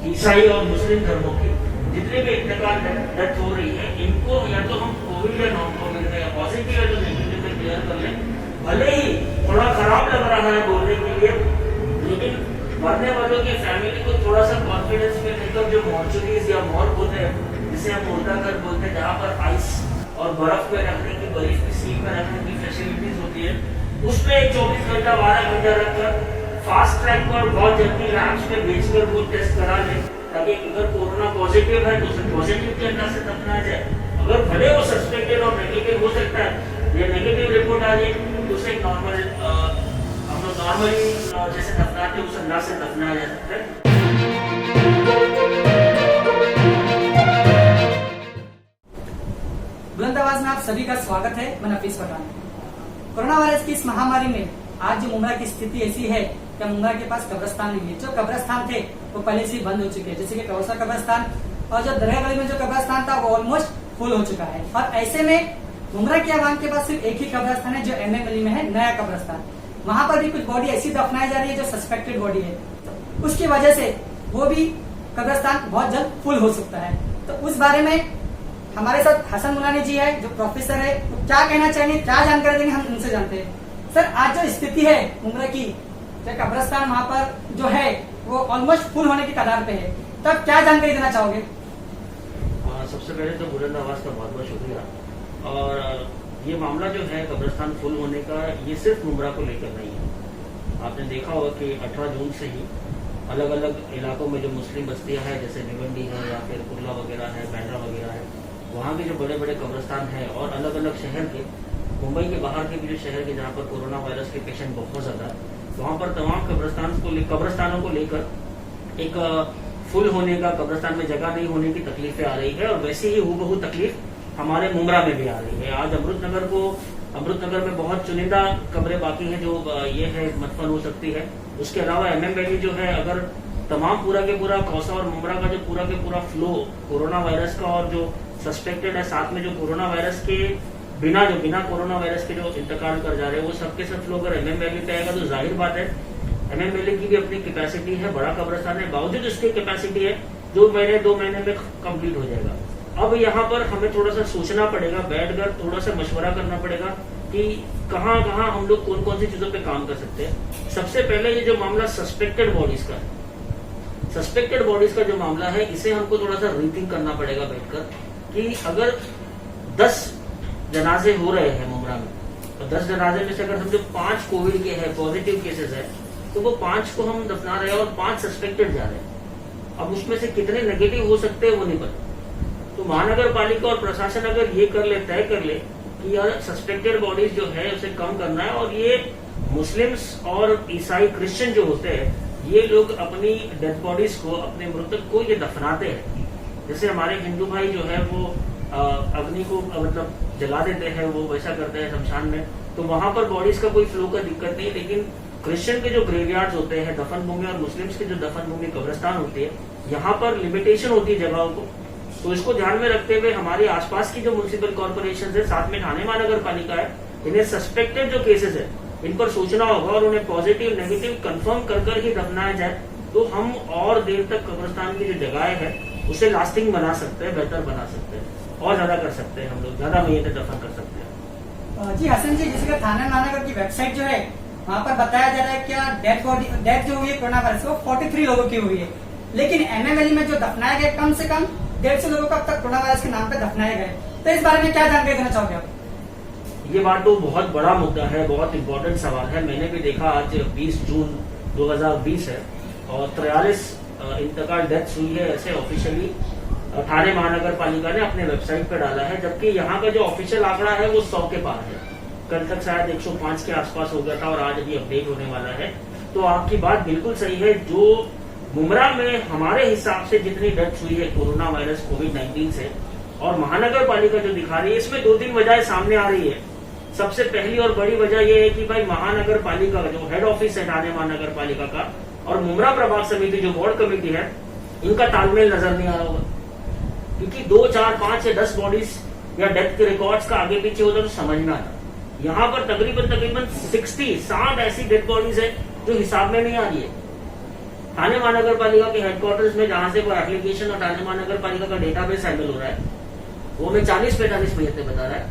ईसाई और मुस्लिम धर्मों की जितने भी इंतकाल डेथ हो रही है, इनको या तो हम कोविड या नॉन कोविड में या पॉजिटिव या तो नेगेटिव में क्लियर कर लें। भले ही थोड़ा खराब लग रहा है बोलने के लिए, लेकिन मरने वालों की फैमिली को थोड़ा सा कॉन्फिडेंस में लेकर जो मॉर्चुरीज या मॉर्ग होते हैं, जिसे हम मुर्दा घर बोलते हैं, जहाँ पर आइस और बर्फ में रखने की, बर्फ की सील में रखने की फैसिलिटीज होती है, उसमें 24 घंटा 12 घंटा रखकर फास्ट ट्रैक पर बहुत जल्दी लैब्स में भेजकर वो टेस्ट करा ले, ताकि अगर कोरोना पॉजिटिव है तो उसे पॉजिटिव के अंदर से दफनाया जाए। अगर भले वो सस्पेक्टेड और नेगेटिव हो सकता है या नेगेटिव रिपोर्ट आ जाए तो उसे नॉर्मल हम लोग नॉर्मली जैसे दफनाते हैं उस अंदाज से दफनाया जा सकता है। बुलंद आवाज में आप सभी का स्वागत है। मैं नफीस पठान। कोरोना वायरस की इस महामारी में आज जो मुंबई की स्थिति ऐसी है कि मुंबई के पास कब्रिस्तान नहीं है। जो कब्रिस्तान थे वो पहले से ही बंद हो चुके हैं, जैसे कि कौसा कब्रिस्तान, और जो दरिया गली में जो कब्रिस्तान था वो ऑलमोस्ट फुल हो चुका है। और ऐसे में मुंबई के आवाम के पास सिर्फ एक ही कब्रिस्तान है जो MM गली में है, नया कब्रिस्तान। वहां पर भी कुछ बॉडी ऐसी दफनाई जा रही है जो सस्पेक्टेड बॉडी है, उसकी वजह से वो भी कब्रिस्तान बहुत जल्द फुल हो सकता है। तो उस बारे में हमारे साथ हसन मुलानी जी है जो प्रोफेसर है, तो क्या कहना चाहेंगे, क्या जानकारी देंगे, हम उनसे जानते हैं। सर, आज जो स्थिति है मुंबई की, जो कब्रिस्तान वहां पर जो है वो ऑलमोस्ट फुल होने की कगार पे है, तो आप क्या जानकारी देना चाहोगे? सबसे पहले तो बुलंद आवाज का बहुत बहुत शुक्रिया। और ये मामला जो है कब्रिस्तान फुल होने का, ये सिर्फ मुंब्रा को लेकर नहीं है। आपने देखा होगा कि 18 जून से ही अलग अलग इलाकों में जो मुस्लिम बस्तियां हैं, जैसे भिवंडी है या फिर कुर्ला वगैरह है, बैंड्रा वगैरह है, वहाँ के जो बड़े बड़े कब्रिस्तान हैं और अलग अलग शहर के, मुंबई के बाहर के भी जो शहर के जहाँ पर कोरोना वायरस के पेशेंट बहुत ज्यादा है, वहाँ पर तमाम कब्रिस्तानों को लेकर एक फुल होने का, कब्रिस्तान में जगह नहीं होने की तकलीफें आ रही है। और वैसे ही हूबहू तकलीफ हमारे मुंब्रा में भी आ रही है। आज अमृतनगर में बहुत चुनिंदा कब्रें बाकी हैं जो ये है मदफन हो सकती है। उसके अलावा MM वैली जो है, अगर तमाम पूरा के पूरा कौसा और मुंब्रा का जो पूरा के पूरा फ्लो कोरोना वायरस का और जो सस्पेक्टेड है, साथ में जो कोरोना वायरस के बिना कोरोना वायरस के जो इंतकाल कर जा रहे हैं, वो सबके सब फ्लो अगर MM वैली पे आएगा तो जाहिर बात है MM वैली की भी अपनी कैपेसिटी है, बड़ा कब्रिस्तान है, बावजूद उसकी कैपेसिटी है 2 महीने में कंप्लीट हो जाएगा। अब यहाँ पर हमें थोड़ा सा सोचना पड़ेगा, बैठकर थोड़ा सा मशवरा करना पड़ेगा कि कहाँ हम लोग कौन कौन सी चीजों पे काम कर सकते हैं। सबसे पहले ये जो मामला सस्पेक्टेड बॉडीज का है, सस्पेक्टेड बॉडीज का जो मामला है, इसे हमको थोड़ा सा रीथिंक करना पड़ेगा बैठकर कि अगर 10 जनाजे हो रहे हैं मुंब्रा में, तो 10 जनाजे में से अगर समझो 5 कोविड के हैं, पॉजिटिव केसेस है, तो वो 5 को हम दफना रहे हैं और 5 सस्पेक्टेड जा रहे हैं। अब उसमें से कितने नेगेटिव हो सकते हैं वो नहीं पता। तो महानगर पालिका और प्रशासन अगर ये तय कर ले कि यार सस्पेक्टेड बॉडीज जो है उसे कम करना है, और ये मुस्लिम्स और ईसाई क्रिश्चियन जो होते हैं, ये लोग अपनी डेड बॉडीज को, अपने मृतक को ये दफनाते हैं। जैसे हमारे हिंदू भाई जो है वो अग्नि को मतलब जला देते हैं, वो वैसा करते हैं शमशान में, तो वहां पर बॉडीज का कोई फ्लो का दिक्कत नहीं। लेकिन क्रिश्चियन के जो ग्रेवयार्ड्स होते हैं, दफन भूमि, और मुस्लिम्स के जो दफन भूमि कब्रिस्तान होती है, यहाँ पर लिमिटेशन होती है जगहों को। तो इसको ध्यान में रखते हुए हमारे आसपास की जो म्युनिसिपल कॉर्पोरेशन है, साथ में ठाणे महानगर पालिका है, इन्हें सस्पेक्टेड जो केसेस है इन पर सोचना होगा और उन्हें पॉजिटिव नेगेटिव कंफर्म कर ही दफनाया जाए, तो हम और देर तक कब्रिस्तान की जो जगह है उसे लास्टिंग बना सकते हैं, बेहतर बना सकते हैं, और ज्यादा कर सकते हैं, हम लोग ज्यादा महीने दफन कर सकते हैं। जी हसन जी, जैसे ठाणे महानगर की वेबसाइट जो है वहाँ पर बताया जा रहा है क्या डेथ जो हुई है कोरोना वायरस वो 43 लोगों की हुई है, लेकिन MM वैली में जो दफनाए गए कम से कम 150 लोगों को अब तक कोरोना वायरस के नाम पे दफनाए गए। तो इस बारे में क्या जानकारी देना चाहोगे आप? ये बात तो बहुत बड़ा मुद्दा है, बहुत इंपॉर्टेंट सवाल है। मैंने भी देखा आज 20 जून 2020 है और 43 इंतकाल डेथ्स हुई है, ऐसे ऑफिशियली ठाणे महानगर पालिका ने अपने वेबसाइट पर डाला है, जबकि यहाँ का जो ऑफिशियल आंकड़ा है वो 100 के पार है। कल तक शायद 105 के आसपास हो गया था और आज अभी अपडेट होने वाला है। तो आपकी बात बिल्कुल सही है। जो मुंब्रा में हमारे हिसाब से जितनी डेथ्स हुई है कोरोना वायरस कोविड-19 से, और महानगर पालिका जो दिखा रही है, इसमें 2-3 वजह सामने आ रही है। सबसे पहली और बड़ी वजह यह है कि भाई महानगर पालिका का जो हेड ऑफिस है ठाणे महानगर पालिका का और मुंब्रा प्रभाग समिति जो वार्ड कमेटी है, इनका तालमेल नजर नहीं आ रहा होगा, क्योंकि 2, 4, 5 या 10 बॉडीज या डेथ के रिकॉर्ड्स का आगे पीछे होता तो समझ में आता। यहाँ पर तकरीबन 60 ऐसी डेड बॉडीज है जो हिसाब में नहीं आ रही है। थाने महानगर पालिका के हेडक्वार्टर्स में जहां से वो एप्लीकेशन और थाने महानगर पालिका का डेटाबेस हैंडल हो रहा है, वो में 40-45 फैसले बता रहा है।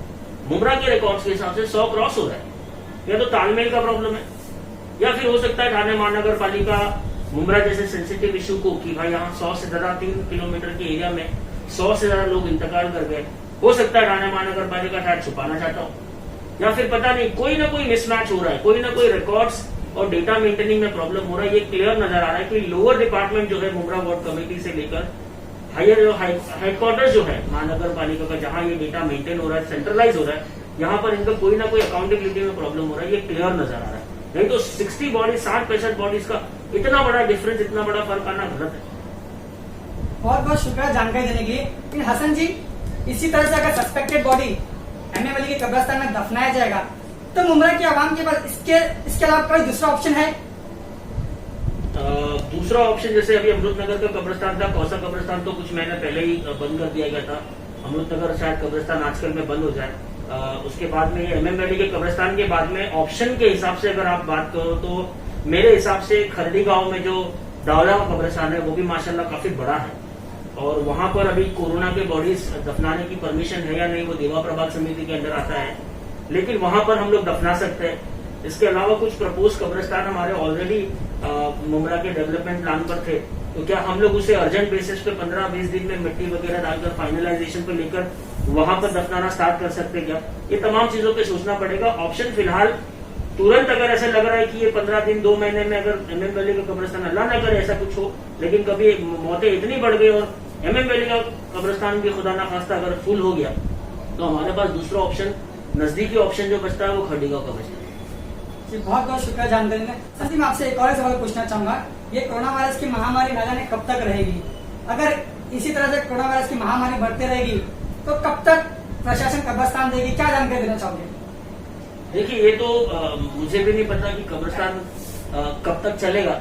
मुमरा के रिकॉर्ड्स के हिसाब से 100 क्रॉस हो रहा है। या तो तालमेल का प्रॉब्लम है, या फिर हो सकता है थाने महानगर पालिका मुमरा जैसे सेंसिटिव इशू को कि भाई यहाँ 100 से ज्यादा 3 किलोमीटर के एरिया में 100 से ज्यादा लोग इंतकाल कर गए, हो सकता है थाने महानगर पालिका शायद छुपाना चाहता हो, या फिर पता नहीं कोई ना कोई मिसमैच हो रहा है, कोई ना कोई रिकॉर्ड्स और डेटा मेंटेनिंग में प्रॉब्लम हो रहा है। ये क्लियर नजर आ रहा है कि लोअर डिपार्टमेंट जो है मुमरा वार्ड कमेटी से लेकर हायर जो हेडक्वार्टर जो है महानगर पालिका का, जहां ये डेटा मेंटेन हो रहा है, सेंट्रलाइज हो रहा है, यहाँ पर इनका कोई ना कोई अकाउंटेबिलिटी में प्रॉब्लम हो रहा है। ये क्लियर नजर आ रहा है। नहीं तो 60 बॉडी 60% बॉडीज का इतना बड़ा डिफरेंस, इतना बड़ा फर्क आना गलत है। बहुत बहुत शुक्रिया जानकारी देने के लिए। लेकिन हसन जी, इसी तरह से अगर सस्पेक्टेड बॉडी एमएम अली के कब्रिस्तान में दफनाया जाएगा तो मुमरा की आवाम के पास इसके अलावा कोई दूसरा ऑप्शन है? दूसरा ऑप्शन जैसे अभी अमृतनगर का कब्रिस्तान था, कौसा कब्रिस्तान तो कुछ महीने पहले ही बंद कर दिया गया था। अमृतनगर शायद कब्रिस्तान आजकल में बंद हो जाए। उसके बाद में एमएम वैली के कब्रिस्तान के बाद में ऑप्शन के हिसाब से अगर आप बात करो तो मेरे हिसाब से खरड़ी गांव में जो दावला का कब्रिस्तान है वो भी माशाल्लाह काफी बड़ा है, और वहां पर अभी कोरोना के बॉडीज दफनाने की परमिशन है या नहीं वो देवा प्रभाग समिति के अंदर आता है, लेकिन वहां पर हम लोग दफना सकते हैं। इसके अलावा कुछ प्रपोज कब्रिस्तान हमारे ऑलरेडी मुमरा के डेवलपमेंट प्लान पर थे, तो क्या हम लोग उसे अर्जेंट बेसिस पे 15-20 दिन में मिट्टी वगैरह डालकर फाइनलाइजेशन पे लेकर वहां पर दफनाना स्टार्ट कर सकते हैं क्या? ये तमाम चीजों पे सोचना पड़ेगा। ऑप्शन फिलहाल तुरंत अगर ऐसा लग रहा है कि ये 15 दिन 2 महीने में अगर एमएम वैली का कब्रिस्तान, अल्लाह न करे ऐसा कुछ हो, लेकिन कभी मौतें इतनी बढ़ गई और एमएम वैली का कब्रिस्तान भी खुदा ना खास्ता अगर फुल हो गया तो हमारे पास दूसरा ऑप्शन, नजदीकी ऑप्शन जो बचता है वो खरड़ी का कब्रिस्तान। बहुत बहुत शुक्रिया जानकारी में। सर मैं आपसे एक और सवाल पूछना चाहूंगा, ये कोरोना वायरस की महामारी न जाने कब तक रहेगी? अगर इसी तरह से कोरोना वायरस की महामारी बढ़ती रहेगी तो कब तक प्रशासन कब्रिस्तान देगी, क्या जानकारी देना चाहोगे? देखिए, ये तो मुझे भी नहीं पता कि कब्रिस्तान कब तक चलेगा,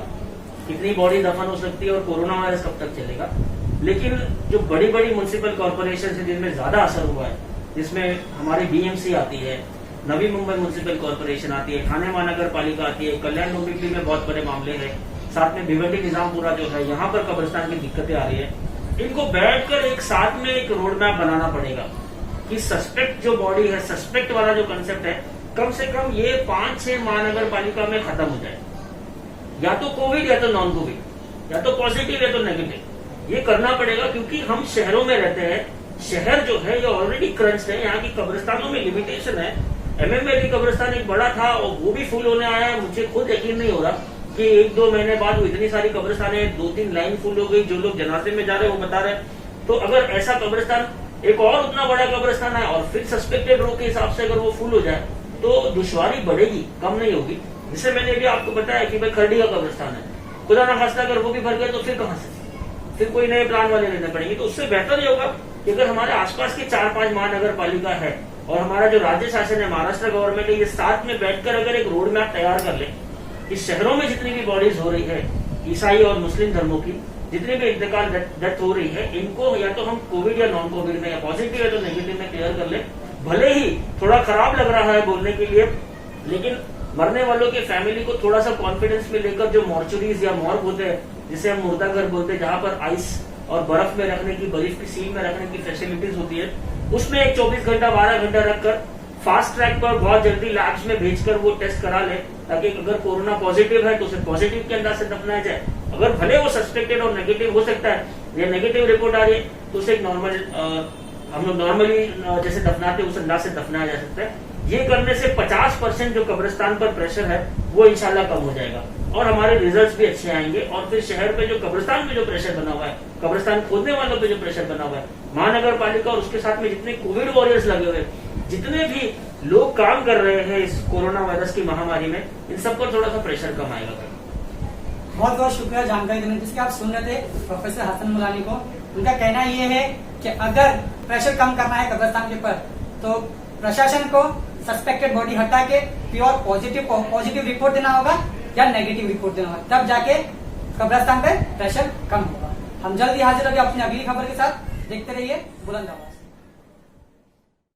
कितनी बॉडी दफन हो सकती है और कोरोना वायरस कब तक चलेगा। लेकिन जो बड़ी बड़ी म्युनिसिपल कॉर्पोरेशन है जिनमें ज्यादा असर हुआ है, जिसमें हमारी बीएमसी आती है, नवी मुंबई म्युनिसिपल कॉर्पोरेशन आती है, थाने महानगर पालिका आती है, कल्याण डोंबिवली में बहुत बड़े मामले हैं, साथ में भिवंडी निजामपुरा जो है यहाँ पर कब्रिस्तान की दिक्कतें आ रही है। इनको बैठकर एक साथ में एक रोड मैप बनाना पड़ेगा कि सस्पेक्ट जो बॉडी है, सस्पेक्ट वाला जो कंसेप्ट है, कम से कम ये 5-6 महानगर पालिका में खत्म हो जाए। या तो कोविड या तो नॉन कोविड, या तो पॉजिटिव या तो नेगेटिव, ये करना पड़ेगा। क्योंकि हम शहरों में रहते हैं, शहर जो है ये ऑलरेडी क्रंच है, यहाँ की कब्रिस्तानों में लिमिटेशन है। एमएम वैली कब्रिस्तान एक बड़ा था और वो भी फुल होने आया है। मुझे खुद यकीन नहीं हो रहा कि 1-2 महीने बाद वो इतनी सारी कब्रिस्तान 2-3 लाइन फुल हो गई। जो लोग जनाजे में जा रहे हैं वो बता रहे हैं। तो अगर ऐसा कब्रिस्तान एक और उतना बड़ा कब्रिस्तान है और फिर सस्पेक्टेड रो के हिसाब से अगर वो फुल हो जाए तो दुश्वारी बढ़ेगी, कम नहीं होगी। जिससे मैंने भी आपको बताया कि भाई खरड़ी का कब्रिस्तान है, खुदा ना खास्ता अगर वो भी भर गया तो फिर कहां से, फिर कोई नए प्लान वाले लेने पड़ेंगे। तो उससे बेहतर ये होगा कि अगर हमारे आसपास के 4-5 महानगर पालिका है और हमारा जो राज्य शासन है, महाराष्ट्र गवर्नमेंट है, ये साथ में बैठकर अगर एक रोड मैप तैयार कर ले कि शहरों में जितनी भी बॉडीज हो रही है, ईसाई और मुस्लिम धर्मों की जितनी भी इंतकाल डेथ हो रही है, इनको या तो हम कोविड या नॉन कोविड में, या पॉजिटिव या तो नेगेटिव में क्लियर कर ले। भले ही थोड़ा खराब लग रहा है बोलने के लिए, लेकिन मरने वालों के फैमिली को थोड़ा सा कॉन्फिडेंस में लेकर जो मॉर्चुरीज या मॉर्ग होते हैं, जिसे हम मुर्दा घर बोलते हैं, जहां पर आइस और बर्फ में रखने की, बर्फ की सील में रखने की फैसिलिटीज होती है, उसमें एक 24 घंटा 12 घंटा रखकर फास्ट ट्रैक पर बहुत जल्दी लैब्स में भेजकर वो टेस्ट करा ले, ताकि अगर कोरोना पॉजिटिव है तो उसे पॉजिटिव के अंदाज से दफनाया जाए। अगर भले वो सस्पेक्टेड और नेगेटिव हो सकता है या नेगेटिव रिपोर्ट आ रही है तो उसे एक नॉर्मल, हम लोग नॉर्मली जैसे दफनाते उस अंदाज से दफनाया जा सकता है। ये करने से 50% जो कब्रिस्तान पर प्रेशर है वो इंशाल्लाह कम हो जाएगा और हमारे रिजल्ट्स भी अच्छे आएंगे। और फिर शहर पे जो कब्रिस्तान पे जो प्रेशर बना हुआ है, कब्रिस्तान खोदने वालों पे जो प्रेशर बना हुआ है, महानगर पालिका और उसके साथ में जितने कोविड वॉरियर्स लगे हुए, जितने भी लोग काम कर रहे हैं इस कोरोना वायरस की महामारी में, इन सब पर थोड़ा सा प्रेशर कम आएगा। बहुत बहुत शुक्रिया जानकारी देने। जिसके आप सुन रहे थे प्रोफेसर हसन मुलानी को, उनका कहना ये है कि अगर प्रेशर कम करना है कब्रिस्तान के ऊपर तो प्रशासन को सस्पेक्टेड बॉडी हटा के प्योर पॉजिटिव रिपोर्ट देना होगा या नेगेटिव रिपोर्ट देना होगा, तब जाके कब्रिस्तान पे प्रेशर कम होगा। हम जल्दी हाजिर होंगे अपनी अगली खबर के साथ। देखते रहिए बुलंद आवाज।